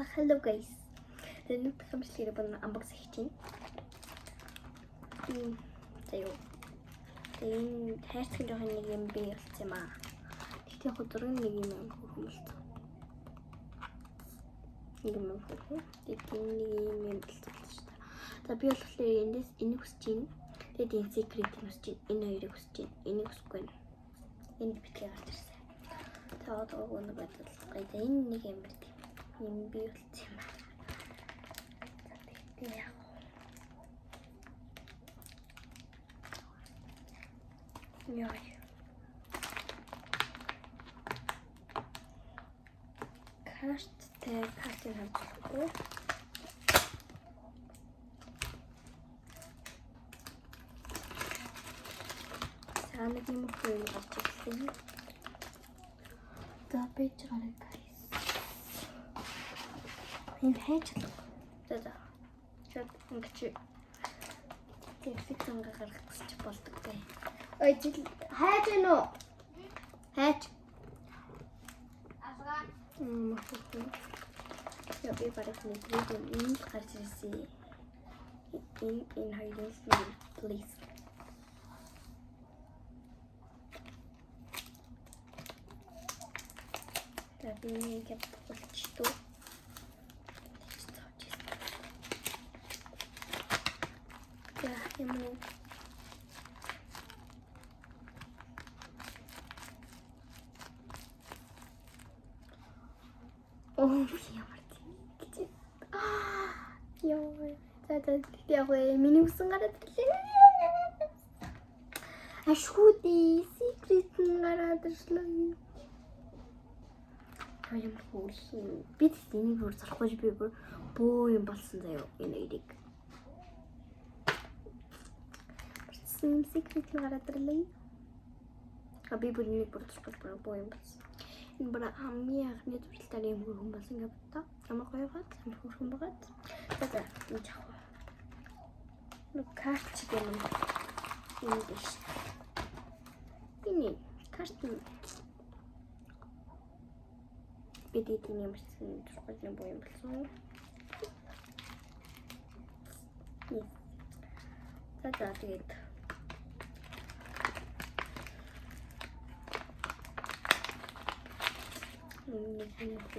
Hello guys. Then come sleep on unboxing. Заяа. Then хайрцаг жоохон нэг юм би болсон юм аа. Тэгтээ хөдрөн нэг юм хөрхөмөлт. Нэг юм хөрхөө. Тэгтээ нэг юм болсон шүү дээ. За би болохоор энийг хүсэж байна. Тэгээд энэ secret хүсэж байна. Энэ хоёрыг хүсэж байна. Энийг хүсэхгүй байна. Энд битгий гарч ирсэн. Тэгээд өгнө бодвол гайда энэ нэг юм бит. Юм би болсон юм аа. За тэгтээ яах вэ? Яа. Карттай картыг хавчихгүй. Санаг юм хөөе гарч ирлээ. За бич гараа guys. Энэ хайчлаа. За. Чад ингэж тэгсэг цанга гаргах гэж болдог бай. Ой жил хайж гэнэ үү? Хайж. Асгаа. Я би барах нэг видео энэ гарч ирсэн. Энэ хоёрын please. Так ini kita boleh ya ini oh ya berarti ya saya миний усан гараад ирлээ ашгүй secret гараад ирлээ юм хөөсөн. Би тэнийг бүр зарахгүй би бүр бөө юм болсон заяа энэ ирэг. Бицсэн secret гараад ирлээ. Би бүр нэг бүр зарахгүй бөө юм болсон. Энэ бүр хамгийн анхны төрөлтөөр юм хөрхөн болсон гэж боддог. Ямар гоё гад хөрхөн байгаад. За энэ жаа. Нэг карт юм. Энэ дэш. Энэ карт бид эдийн юмсан турхлын боо юм болсон. За тэгээд